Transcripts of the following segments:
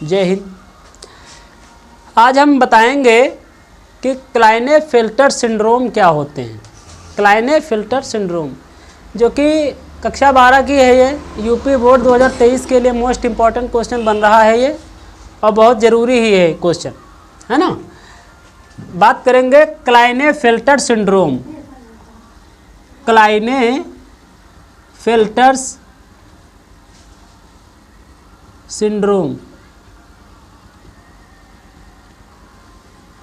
जय हिंद। आज हम बताएंगे कि क्लाइनेफेल्टर सिंड्रोम क्या होते हैं। क्लाइनेफेल्टर सिंड्रोम जो कि कक्षा 12 की है, ये यूपी बोर्ड 2023 के लिए मोस्ट इम्पॉर्टेंट क्वेश्चन बन रहा है ये, और बहुत ज़रूरी ही है क्वेश्चन, है ना। बात करेंगे क्लाइनेफेल्टर सिंड्रोम। क्लाइनेफेल्टर सिंड्रोम,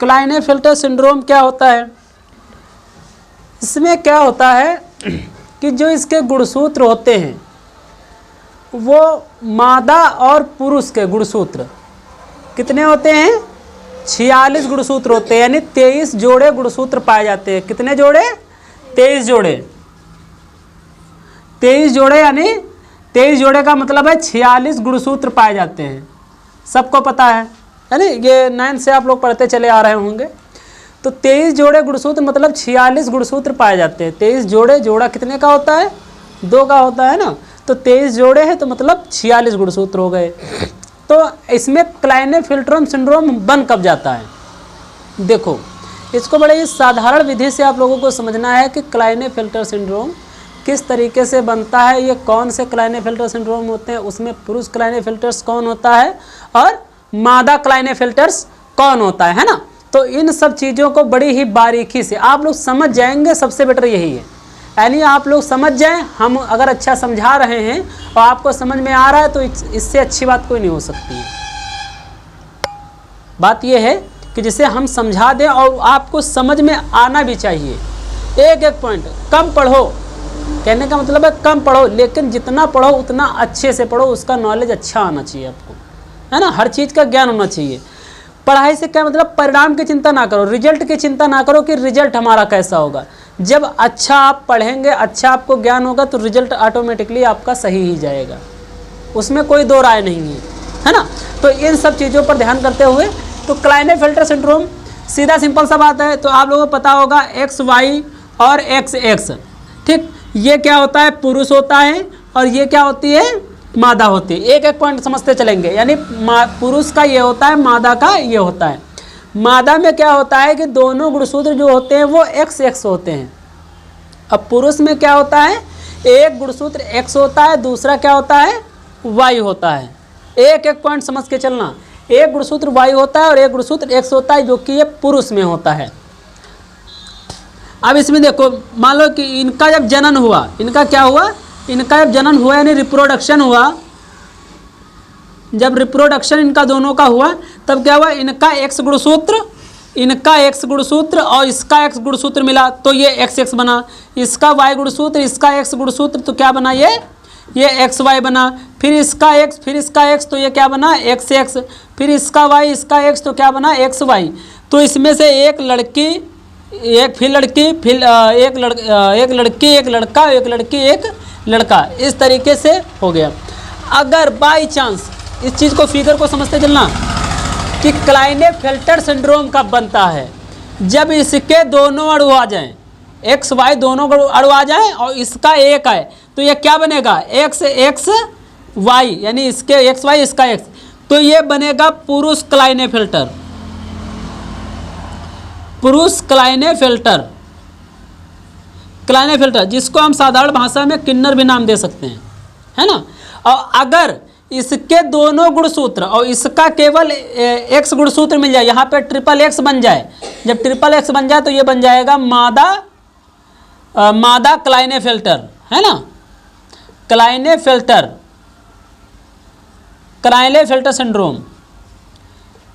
क्लाइनेफेल्टर सिंड्रोम क्या होता है? इसमें क्या होता है कि जो इसके गुणसूत्र होते हैं वो मादा और पुरुष के गुणसूत्र कितने होते हैं? 46 गुणसूत्र होते हैं, यानी 23 जोड़े गुणसूत्र पाए जाते हैं। कितने जोड़े? 23 जोड़े। 23 जोड़े यानी 23 जोड़े का मतलब है 46 गुणसूत्र पाए जाते हैं। सबको पता है यानी ये 9 से आप लोग पढ़ते चले आ रहे होंगे। तो 23 जोड़े गुणसूत्र मतलब 46 गुणसूत्र पाए जाते हैं। 23 जोड़े, जोड़ा कितने का होता है? 2 का होता है ना। तो 23 जोड़े हैं तो मतलब 46 गुणसूत्र हो गए। तो इसमें क्लाइनेफेल्टर सिंड्रोम बन कब जाता है? देखो, इसको बड़े ही साधारण विधि से आप लोगों को समझना है कि क्लाइनेफेल्टर सिंड्रोम किस तरीके से बनता है, ये कौन से क्लाइनेफेल्टर सिंड्रोम होते हैं, उसमें पुरुष क्लाइनेफेल्टर्स कौन होता है और मादा क्लाइनेफेल्टर्स कौन होता है ना। तो इन सब चीज़ों को बड़ी ही बारीकी से आप लोग समझ जाएंगे, सबसे बेटर यही है। यानी आप लोग समझ जाएं, हम अगर अच्छा समझा रहे हैं और आपको समझ में आ रहा है तो इससे अच्छी बात कोई नहीं हो सकती है। बात यह है कि जिसे हम समझा दें और आपको समझ में आना भी चाहिए। एक एक पॉइंट कम पढ़ो, कहने का मतलब है कम पढ़ो, लेकिन जितना पढ़ो उतना अच्छे से पढ़ो, उसका नॉलेज अच्छा आना चाहिए आपको, है ना। हर चीज़ का ज्ञान होना चाहिए। पढ़ाई से क्या मतलब? परिणाम की चिंता ना करो, रिजल्ट की चिंता ना करो कि रिजल्ट हमारा कैसा होगा। जब अच्छा आप पढ़ेंगे, अच्छा आपको ज्ञान होगा तो रिजल्ट ऑटोमेटिकली आपका सही ही जाएगा, उसमें कोई दो राय नहीं है ना। तो इन सब चीज़ों पर ध्यान करते हुए तो क्लाइनेफेल्टर सिंड्रोम सीधा सिंपल सा बात है। तो आप लोगों को पता होगा XY और XX, ठीक। ये क्या होता है? पुरुष होता है और ये क्या होती है? मादा होती है। एक एक पॉइंट समझते चलेंगे। यानी पुरुष का ये होता है, मादा का ये होता है। मादा में क्या होता है कि दोनों गुणसूत्र जो होते हैं वो XX होते हैं। अब पुरुष में क्या होता है? एक गुणसूत्र X होता है, दूसरा क्या होता है? Y होता है। एक एक पॉइंट समझ के चलना। एक गुणसूत्र Y होता है और एक गुणसूत्र X होता है, जो कि ये पुरुष में होता है। अब इसमें देखो, मान लो कि इनका जब जनन हुआ, इनका क्या हुआ? इनका जब जनन हुआ यानी रिप्रोडक्शन हुआ, जब रिप्रोडक्शन इनका दोनों का हुआ तब क्या हुआ? इनका X गुणसूत्र, इनका X गुणसूत्र और इसका X गुणसूत्र मिला तो ये XX बना। इसका Y गुणसूत्र, इसका X गुणसूत्र, तो क्या बना? ये XY बना। फिर इसका X, फिर इसका X, तो ये क्या बना? XX। फिर इसका Y, इसका X, तो क्या बना? XY। तो इसमें से एक लड़की, एक फिर लड़की, फिर एक लड़की, एक लड़का, एक लड़की, एक लड़का, इस तरीके से हो गया। अगर बाई चांस इस चीज़ को, फिगर को समझते चलना कि क्लाइनेफेल्टर सिंड्रोम कब बनता है? जब इसके दोनों अणु आ जाएं, XY दोनों अणु आ जाएं और इसका एक आए तो ये क्या बनेगा? XY, यानी इसके XY, इसका X, तो ये बनेगा पुरुष क्लाइनेफेल्टर। पुरुष क्लाइनेफेल्टर, क्लाइनेफेल्टर जिसको हम साधारण भाषा में किन्नर भी नाम दे सकते हैं, है ना। और अगर इसके दोनों गुणसूत्र और इसका केवल X गुणसूत्र मिल जाए, यहाँ पे XXX बन जाए, जब XXX बन जाए तो ये बन जाएगा मादा क्लाइनेफेल्टर, है ना। क्लाइनेफेल्टर सिंड्रोम।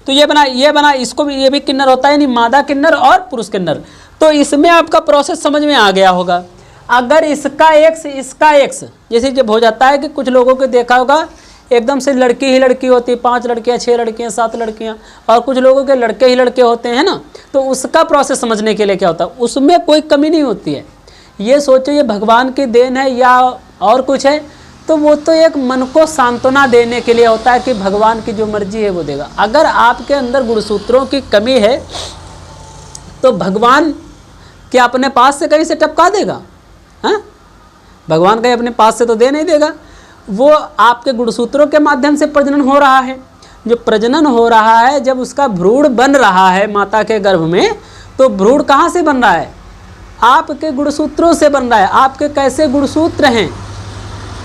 तो ये बना, इसको भी, ये भी किन्नर होता है, नहीं मादा किन्नर और पुरुष किन्नर। तो इसमें आपका प्रोसेस समझ में आ गया होगा। अगर इसका X, इसका X, जैसे जब हो जाता है कि कुछ लोगों को देखा होगा एकदम से लड़की ही लड़की होती है, 5 लड़कियां, 6 लड़कियां, 7 लड़कियां, और कुछ लोगों के लड़के ही लड़के होते हैं ना। तो उसका प्रोसेस समझने के लिए क्या होता है, उसमें कोई कमी नहीं होती है। ये सोचो ये भगवान की देन है या और कुछ है, तो वो तो एक मन को सांत्वना देने के लिए होता है कि भगवान की जो मर्जी है वो देगा। अगर आपके अंदर गुणसूत्रों की कमी है तो भगवान क्या अपने पास से कहीं से टपका देगा? हाँ, भगवान कहीं अपने पास से तो दे नहीं देगा। वो आपके गुणसूत्रों के माध्यम से प्रजनन हो रहा है। जो प्रजनन हो रहा है, जब उसका भ्रूण बन रहा है माता के गर्भ में, तो भ्रूण कहाँ से बन रहा है? आपके गुणसूत्रों से बन रहा है। आपके कैसे गुणसूत्र हैं,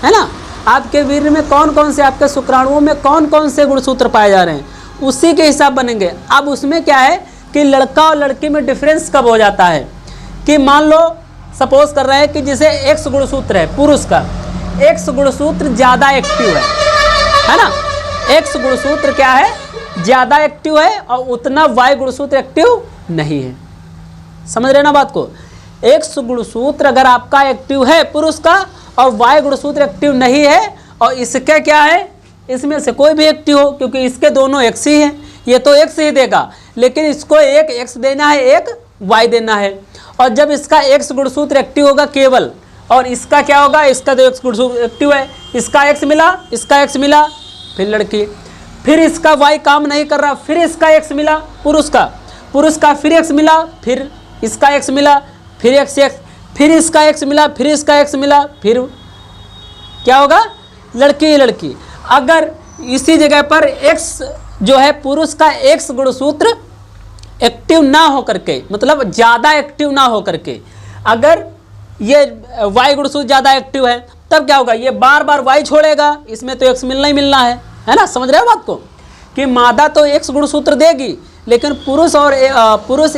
है ना? आपके वीर्य में कौन कौन से, आपके शुक्राणुओं में कौन कौन से गुणसूत्र पाए जा रहे हैं, उसी के हिसाब बनेंगे। अब उसमें क्या है कि लड़का और लड़की में डिफरेंस कब हो जाता है कि मान लो सपोज कर रहे हैं कि जैसे एक्स गुणसूत्र है पुरुष का, एक्स गुणसूत्र ज़्यादा एक्टिव है ना? एक्स गुणसूत्र क्या है? ज़्यादा एक्टिव है और उतना वाई गुणसूत्र एक्टिव नहीं है। समझ रहे ना बात को? एक्स गुणसूत्र अगर आपका एक्टिव है पुरुष का और वाई गुणसूत्र एक्टिव नहीं है, और इसके क्या है, इसमें से कोई भी एक्टिव हो, क्योंकि इसके दोनों एक्स ही हैं, ये तो एक्स ही देगा, लेकिन इसको एक एक्स देना है, एक वाई देना है। और जब इसका एक्स गुणसूत्र एक्टिव होगा केवल, और इसका क्या होगा, इसका तो एक्स गुणसूत्र एक्टिव है, इसका एक्स मिला, इसका एक्स मिला, फिर लड़की, फिर इसका वाई काम नहीं कर रहा, फिर इसका एक्स मिला पुरुष का फिर एक्स मिला, फिर इसका एक्स मिला, फिर एक्स, फिर इसका एक्स मिला, फिर इसका एक्स मिला, फिर क्या होगा, लड़की। अगर इसी जगह पर एक्स जो है पुरुष का एक्स गुणसूत्र एक्टिव ना हो करके, मतलब ज़्यादा एक्टिव ना हो करके, अगर ये वाई गुणसूत्र ज़्यादा एक्टिव है, तब क्या होगा, ये बार बार वाई छोड़ेगा, इसमें तो एक्स मिलना ही मिलना है ना? समझ रहे हो बात को कि मादा तो एक्स गुणसूत्र देगी, लेकिन पुरुष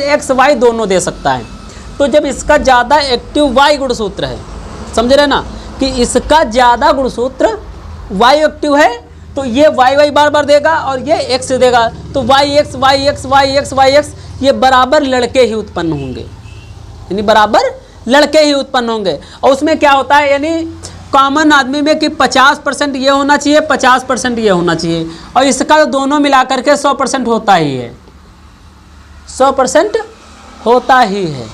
एक्स वाई दोनों दे सकता है। तो जब इसका ज़्यादा एक्टिव वाई गुणसूत्र है, समझ रहे ना कि इसका ज़्यादा गुणसूत्र वाई एक्टिव है, तो ये वाई बार बार देगा और ये एक्स देगा, तो वाई एक्स ये बराबर लड़के ही उत्पन्न होंगे, यानी बराबर लड़के ही उत्पन्न होंगे। और उसमें क्या होता है, यानी कॉमन आदमी में कि 50% ये होना चाहिए, 50% ये होना चाहिए, और इसका दोनों मिलाकर के 100% होता ही है, 100% होता ही है।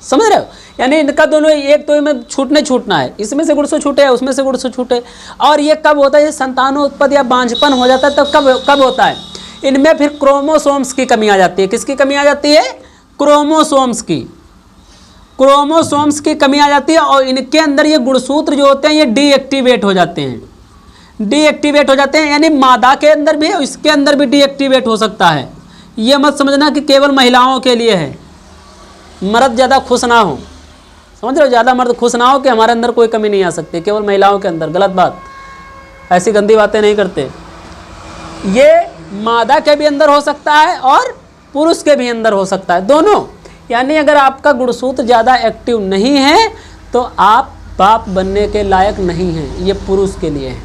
समझ रहे हो? यानी इनका दोनों एक तो में छूटना है, इसमें से गुणसूत्र छूटे, उसमें से गुणसूत्र छूटे। और ये कब होता है, ये संतानोत्पत्ति या बांझपन हो जाता है, तब कब होता है, इनमें फिर क्रोमोसोम्स की कमी आ जाती है। किसकी कमी आ जाती है? क्रोमोसोम्स की कमी आ जाती है, और इनके अंदर ये गुणसूत्र जो होते हैं ये डीएक्टिवेट हो जाते हैं, यानी मादा के अंदर भी इसके अंदर भी डीएक्टिवेट हो सकता है। ये मत समझना कि केवल महिलाओं के लिए है, मर्द ज़्यादा खुश ना हो, समझ रहे हो, ज़्यादा मर्द खुश ना हो कि हमारे अंदर कोई कमी नहीं आ सकती, केवल महिलाओं के अंदर। गलत बात, ऐसी गंदी बातें नहीं करते। ये मादा के भी अंदर हो सकता है और पुरुष के भी अंदर हो सकता है, दोनों। यानी अगर आपका गुणसूत्र ज़्यादा एक्टिव नहीं है तो आप बाप बनने के लायक नहीं हैं, ये पुरुष के लिए है।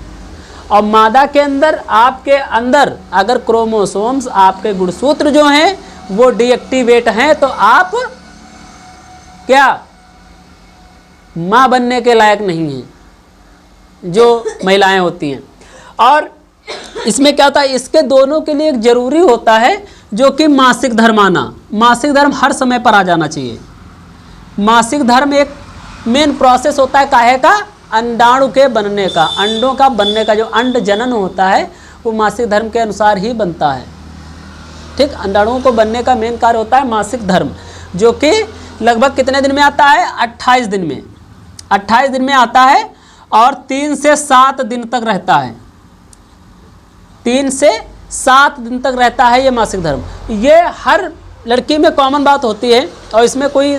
और मादा के अंदर, आपके अंदर अगर क्रोमोसोम्स, आपके गुणसूत्र जो हैं वो डीएक्टिवेट हैं, तो आप क्या माँ बनने के लायक नहीं हैं, जो महिलाएं होती हैं। और इसमें क्या होता है, इसके दोनों के लिए एक जरूरी होता है जो कि मासिक धर्म आना। मासिक धर्म हर समय पर आ जाना चाहिए। मासिक धर्म एक मेन प्रोसेस होता है काहे का, अंडाणु के बनने का, अंडों का बनने का, जो अंड जनन होता है वो मासिक धर्म के अनुसार ही बनता है। ठीक, अंडाणुओं को बनने का मेन कार्य होता है मासिक धर्म, जो कि लगभग कितने दिन में आता है, 28 दिन में, 28 दिन में आता है और 3 से 7 दिन तक रहता है, 3 से 7 दिन तक रहता है ये मासिक धर्म। ये हर लड़की में कॉमन बात होती है और इसमें कोई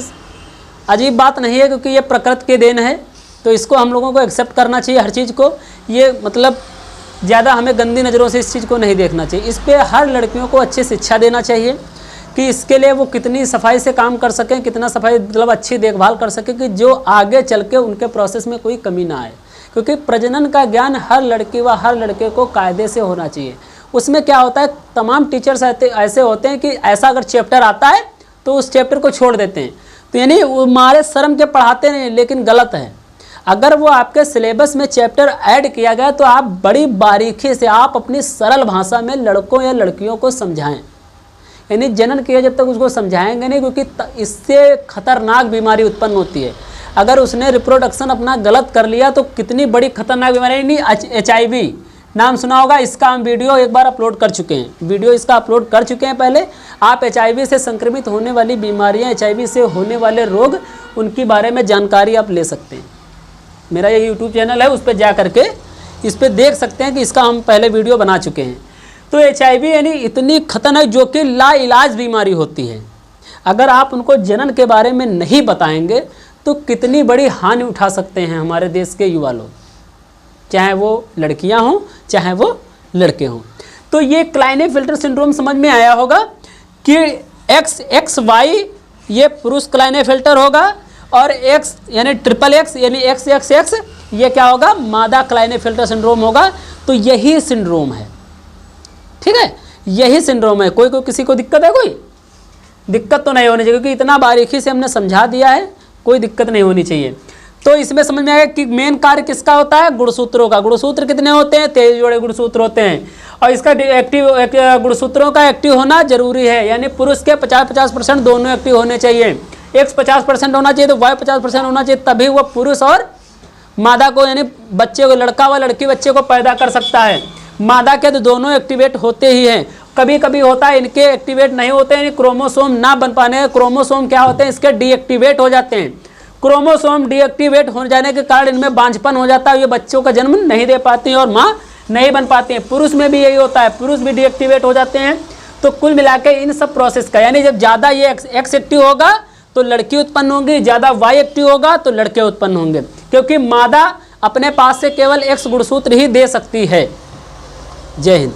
अजीब बात नहीं है, क्योंकि ये प्रकृति के देन है, तो इसको हम लोगों को एक्सेप्ट करना चाहिए हर चीज़ को। ये मतलब ज़्यादा हमें गंदी नज़रों से इस चीज़ को नहीं देखना चाहिए। इस पर हर लड़कियों को अच्छी शिक्षा देना चाहिए कि इसके लिए वो कितनी सफाई से काम कर सकें, कितना सफाई मतलब अच्छी देखभाल कर सकें, कि जो आगे चल के उनके प्रोसेस में कोई कमी ना आए। क्योंकि प्रजनन का ज्ञान हर लड़की व हर लड़के को कायदे से होना चाहिए। उसमें क्या होता है, तमाम टीचर्स ऐसे होते हैं कि ऐसा अगर चैप्टर आता है तो उस चैप्टर को छोड़ देते हैं, तो यानी वो मारे शर्म के पढ़ाते नहीं, लेकिन गलत है। अगर वो आपके सिलेबस में चैप्टर ऐड किया गया तो आप बड़ी बारीकी से, आप अपनी सरल भाषा में लड़कों या लड़कियों को समझाएं। यानी जनन किया जब तक उसको समझाएंगे नहीं, क्योंकि इससे खतरनाक बीमारी उत्पन्न होती है। अगर उसने रिप्रोडक्शन अपना गलत कर लिया तो कितनी बड़ी खतरनाक बीमारी, नहीं HIV नाम सुना होगा, इसका हम वीडियो एक बार अपलोड कर चुके हैं, वीडियो इसका अपलोड कर चुके हैं पहले। आप HIV से संक्रमित होने वाली बीमारियां, HIV से होने वाले रोग, उनके बारे में जानकारी आप ले सकते हैं। मेरा ये YouTube चैनल है, उस पर जा करके इस पर देख सकते हैं कि इसका हम पहले वीडियो बना चुके हैं। तो HIV यानी इतनी खतरनाक जो कि लाइलाज बीमारी होती है, अगर आप उनको जनन के बारे में नहीं बताएंगे तो कितनी बड़ी हानि उठा सकते हैं हमारे देश के युवा लोग, चाहे वो लड़कियां हों चाहे वो लड़के हों। तो ये क्लाइनेफेल्टर सिंड्रोम समझ में आया होगा कि XXY ये पुरुष क्लाइनेफेल्टर होगा और X यानी XXX यानी XXX ये क्या होगा, मादा क्लाइनेफेल्टर सिंड्रोम होगा। तो यही सिंड्रोम है, ठीक है, यही सिंड्रोम है। कोई किसी को दिक्कत है? कोई दिक्कत तो नहीं होनी चाहिए क्योंकि इतना बारीकी से हमने समझा दिया है, कोई दिक्कत नहीं होनी चाहिए। तो इसमें समझ में आएगा कि मेन कार्य किसका होता है, गुणसूत्रों का। गुणसूत्र कितने होते हैं? 23 जोड़े गुणसूत्र होते हैं और इसका एक्टिव गुणसूत्रों का एक्टिव होना जरूरी है, यानी पुरुष के 50% दोनों एक्टिव होने चाहिए। X 50% होना चाहिए तो Y 50% होना चाहिए, तभी वह पुरुष और मादा को यानी बच्चे को, लड़का व लड़की बच्चे को पैदा कर सकता है। मादा के तो दोनों एक्टिवेट होते ही हैं, कभी कभी होता है इनके एक्टिवेट नहीं होते हैं, क्रोमोसोम ना बन पाने, क्रोमोसोम क्या होते हैं इसके डीएक्टिवेट हो जाते हैं। क्रोमोसोम डीएक्टिवेट हो जाने के कारण इनमें बांझपन हो जाता है, ये बच्चों का जन्म नहीं दे पाती हैं और माँ नहीं बन पाती हैं। पुरुष में भी यही होता है, पुरुष भी डीएक्टिवेट हो जाते हैं। तो कुल मिला के इन सब प्रोसेस का यानी जब ज़्यादा ये एक्स एक्टिव होगा तो लड़की उत्पन्न होंगी, ज़्यादा वाई एक्टिव होगा तो लड़के उत्पन्न होंगे, क्योंकि मादा अपने पास से केवल X गुणसूत्र ही दे सकती है। जय हिंद।